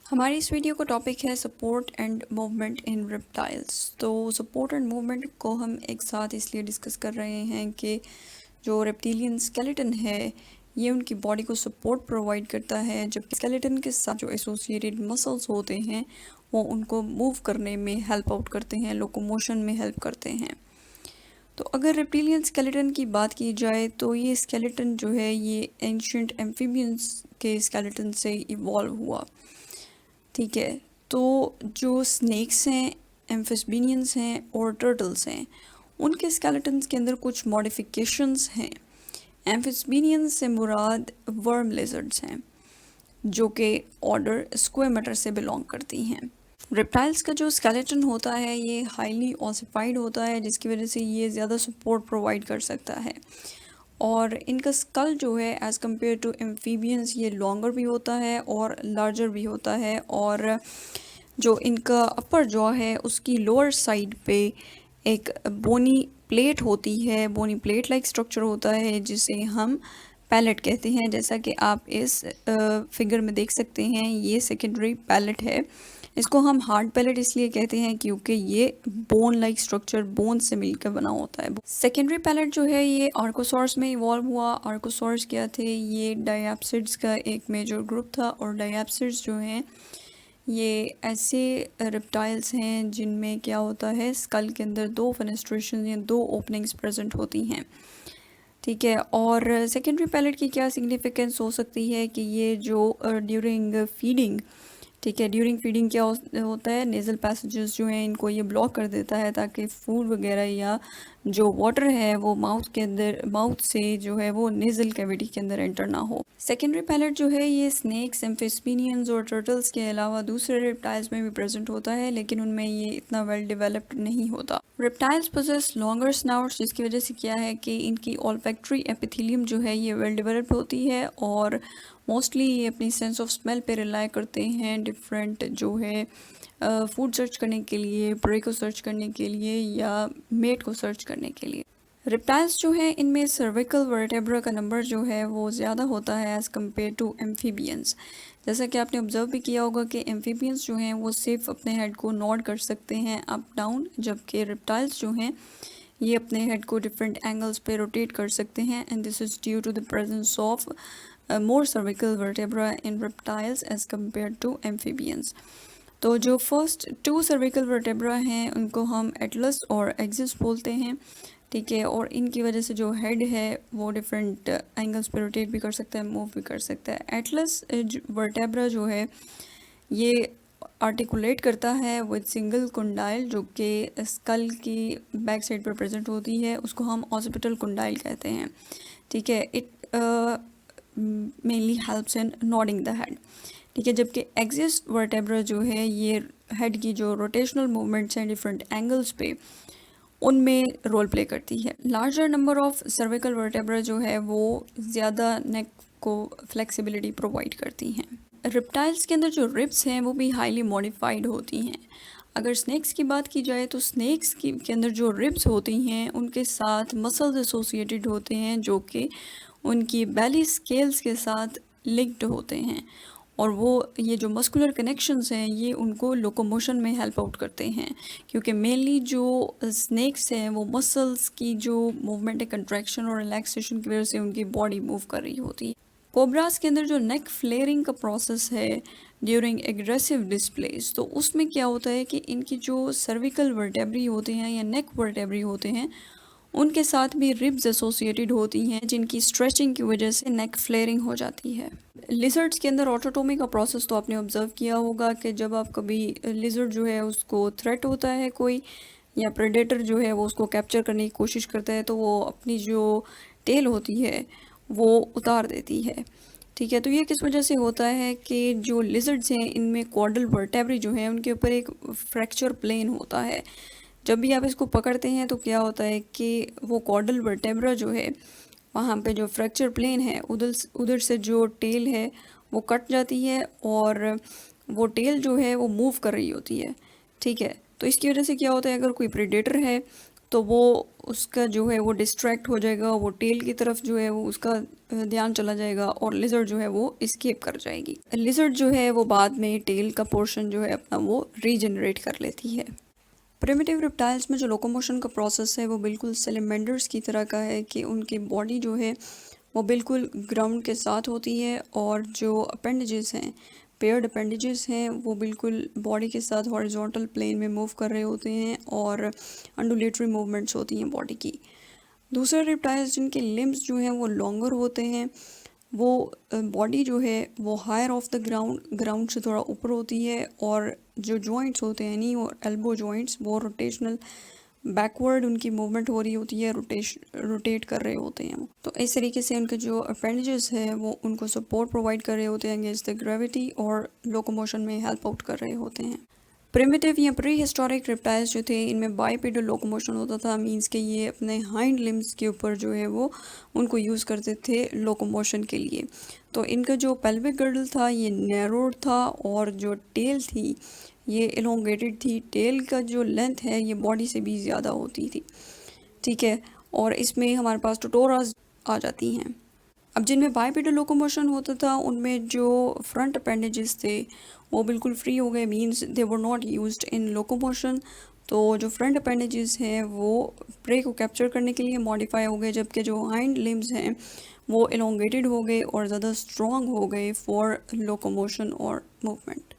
हमारी इस वीडियो का टॉपिक है support and movement in reptiles. तो सपोर्ट एंड मूवमेंट को हम एक साथ इसलिए डिस्कस कर रहे हैं कि जो रेप्टिलियन स्केलेटन है ये उनकी बॉडी को सपोर्ट प्रोवाइड करता है, जबकि स्केलेटन के साथ जो एसोसिएटेड मसल्स होते हैं वो उनको मूव करने में हेल्प आउट करते हैं, लोकोमोशन में हेल्प करते हैं। तो अगर रेप्टिलियन स्केलेटन की बात की जाए तो ये स्केलेटन जो है ये एंशियंट एम्फीबियंस के स्केलेटन से इवॉल्व हुआ। ठीक है, तो जो स्नेक्स हैं, एम्फिस्बीनियंस हैं और टर्टल्स हैं, उनके स्केलेटन्स के अंदर कुछ मॉडिफिकेशंस हैं। एम्फिस्बीनियंस से मुराद वर्म लिजर्ड्स हैं जो कि ऑर्डर स्क्वेमेटर से बिलोंग करती हैं। रेप्टाइल्स का जो स्केलेटन होता है ये हाईली ऑसिफाइड होता है, जिसकी वजह से ये ज़्यादा सपोर्ट प्रोवाइड कर सकता है। और इनका स्कल जो है एज़ कम्पेयर टू एम्फीबियंस ये लॉन्गर भी होता है और लार्जर भी होता है। और जो इनका अपर जॉ है उसकी लोअर साइड पे एक बोनी प्लेट होती है, बोनी प्लेट लाइक स्ट्रक्चर होता है जिसे हम पैलेट कहते हैं। जैसा कि आप इस फिगर में देख सकते हैं, ये सेकेंडरी पैलेट है। इसको हम हार्ड पैलेट इसलिए कहते हैं क्योंकि ये बोन लाइक स्ट्रक्चर बोन से मिलकर बना होता है। सेकेंडरी पैलेट जो है ये आर्कोसॉर्स में इवॉल्व हुआ। आर्कोसॉर्स क्या थे? ये डायप्सिड्स का एक मेजर ग्रुप था। और डायप्सिड्स जो हैं ये ऐसे रेप्टाइल्स हैं जिनमें क्या होता है, स्कल के अंदर दो फेनेस्ट्रेशन या दो ओपनिंग्स प्रेजेंट होती हैं। ठीक है, और सेकेंडरी पैलेट की क्या सिग्निफिकेंस हो सकती है कि ये जो ड्यूरिंग फीडिंग, ठीक है, ड्यूरिंग फीडिंग क्या होता है, नेज़ल पैसेजेस जो हैं इनको ये ब्लॉक कर देता है ताकि फूड वगैरह या जो वाटर है वो माउथ के अंदर, माउथ से जो है वो नेज़ल कैविटी के अंदर एंटर ना हो। सेकेंडरी पैलेट जो है ये स्नेक्स, एम्फिस्बीनियंस और टर्टल्स के अलावा दूसरे रेप्टाइल्स में भी प्रेजेंट होता है, लेकिन उनमें ये इतना वेल डेवलप्ड नहीं होता। रेप्टाइल्स पोजेस लॉन्गर स्नाउट्स, जिसकी वजह से क्या है कि इनकी ऑल्फैक्टरी एपिथेलियम जो है ये वेल डेवलप्ड होती है। और मोस्टली ये अपनी सेंस ऑफ स्मेल पे रिलाई करते हैं डिफरेंट जो है फूड सर्च करने के लिए, प्रे को सर्च करने के लिए या मेट को सर्च करने के लिए। रिप्टाइल्स जो हैं इनमें सर्विकल वर्टेब्रा का नंबर जो है वो ज़्यादा होता है एज़ कम्पेयर टू एम्फीबियंस। जैसा कि आपने ऑब्जर्व भी किया होगा कि एम्फीबियंस जो हैं वो सिर्फ अपने हेड को नॉड कर सकते हैं अप डाउन, जबकि रिप्टाइल्स जो हैं ये अपने हेड को डिफरेंट एंगल्स पे रोटेट कर सकते हैं। And this is due to the presence of more cervical vertebra in reptiles as compared to amphibians। तो जो फर्स्ट टू सर्विकल वर्टेब्रा हैं उनको हम एटलस और एक्सिस बोलते हैं। ठीक है, और इनकी वजह से जो हेड है वो डिफरेंट एंगल्स पे रोटेट भी कर सकता है, मूव भी कर सकता है। एटलस वर्टेब्रा जो है ये आर्टिकुलेट करता है विद सिंगल कुंडाइल जो कि स्कल की बैक साइड पर प्रेजेंट होती है, उसको हम ऑसिपिटल कुंडाइल कहते हैं। ठीक है, it mainly helps in nodding the head. ठीक है, जबकि एक्सिस वर्टेब्रा जो है ये हेड की जो रोटेशनल मूवमेंट्स हैं डिफरेंट एंगल्स पे उनमें रोल प्ले करती है। Larger number of cervical vertebra जो है वो ज़्यादा नेक को फ्लेक्सिबिलिटी प्रोवाइड करती हैं। रिप्टाइल्स के अंदर जो रिब्स हैं वो भी हाईली मॉडिफाइड होती हैं। अगर स्नेक्स की बात की जाए तो स्नेक्स के अंदर जो रिब्स होती हैं उनके साथ मसल्स एसोसिएटेड होते हैं जो कि उनकी बेली स्केल्स के साथ लिंक्ड होते हैं। और वो ये जो मस्कुलर कनेक्शंस हैं ये उनको लोकोमोशन में हेल्प आउट करते हैं, क्योंकि मेनली जो स्नेक्स हैं वो मसल्स की जो मूवमेंट है, कंट्रैक्शन और रिलैक्सेशन की वजह से उनकी बॉडी मूव कर रही होती है। कोबरास के अंदर जो नेक फ्लेयरिंग का प्रोसेस है ड्यूरिंग एग्रेसिव डिस्प्लेस, तो उसमें क्या होता है कि इनकी जो सर्विकल वर्टेब्री होते हैं या नेक वर्टेब्री होते हैं उनके साथ भी रिब्स एसोसिएटेड होती हैं जिनकी स्ट्रेचिंग की वजह से नेक फ्लेयरिंग हो जाती है। लिजर्ड्स के अंदर ऑटोटोमी का प्रोसेस तो आपने ऑब्जर्व किया होगा कि जब आप कभी लिजर्ड जो है उसको थ्रेट होता है कोई, या प्रेडेटर जो है वो उसको कैप्चर करने की कोशिश करता है, तो वो अपनी जो टेल होती है वो उतार देती है। ठीक है, तो ये किस वजह से होता है कि जो लिजर्ड्स हैं इनमें कॉर्डल वर्टेब्री जो है उनके ऊपर एक फ्रैक्चर प्लेन होता है। जब भी आप इसको पकड़ते हैं तो क्या होता है कि वो कॉर्डल वर्टेब्रा जो है वहाँ पे जो फ्रैक्चर प्लेन है उधर से जो टेल है वो कट जाती है और वो टेल जो है वो मूव कर रही होती है। ठीक है, तो इसकी वजह से क्या होता है, अगर कोई प्रेडेटर है तो वो उसका जो है वो डिस्ट्रैक्ट हो जाएगा, वो टेल की तरफ जो है वो उसका ध्यान चला जाएगा और लिजर्ड जो है वो एस्केप कर जाएगी। लिजर्ड जो है वो बाद में टेल का पोर्शन जो है अपना वो रीजनरेट कर लेती है। प्रिमिटिव रेप्टाइल्स में जो लोकोमोशन का प्रोसेस है वो बिल्कुल सैलमेंडर्स की तरह का है कि उनकी बॉडी जो है वो बिल्कुल ग्राउंड के साथ होती है और जो अपेंडेजेस हैं, पेयर्ड अपेंडेजेस हैं, वो बिल्कुल बॉडी के साथ हॉरिजॉन्टल प्लेन में मूव कर रहे होते हैं और अंडुलेटरी मूवमेंट्स होती हैं बॉडी की। दूसरे रेप्टाइल्स जिनके लिम्स जो हैं वो लॉन्गर होते हैं, वो बॉडी जो है वो हायर ऑफ द ग्राउंड से थोड़ा ऊपर होती है और जो जॉइंट्स होते हैं नी और एल्बो जॉइंट्स वो रोटेशनल बैकवर्ड उनकी मूवमेंट हो रही होती है, रोटेट कर रहे होते हैं। तो इस तरीके से उनके जो अपेंडेजेस है वो उनको सपोर्ट प्रोवाइड कर रहे होते हैं अगेंस्ट द ग्रेविटी और लोकोमोशन में हेल्प आउट कर रहे होते हैं। प्रिमिटिव या प्री हिस्टोरिक रेप्टाइल्स जो थे इनमें बाइपेडल लोकोमोशन होता था, मींस के ये अपने हाइंड लिम्स के ऊपर जो है वो उनको यूज़ करते थे लोकोमोशन के लिए। तो इनका जो पेल्विक गर्डल था ये नैरोड था और जो टेल थी ये एलोंगेटेड थी। टेल का जो लेंथ है ये बॉडी से भी ज़्यादा होती थी, ठीक है। और इसमें हमारे पास टोटोरास आ जाती हैं। अब जिनमें बाइपेडल लोकोमोशन होता था उनमें जो फ्रंट अपेंडेजेस थे वो बिल्कुल फ्री हो गए, means they were not used in locomotion. तो जो फ्रंट अपेंडेजेस हैं वो प्रे को कैप्चर करने के लिए मॉडिफाई हो गए, जबकि जो हाइंड लिम्स हैं वो एलोंगेटेड हो गए और ज़्यादा स्ट्रॉन्ग हो गए फॉर लोकोमोशन और मूवमेंट।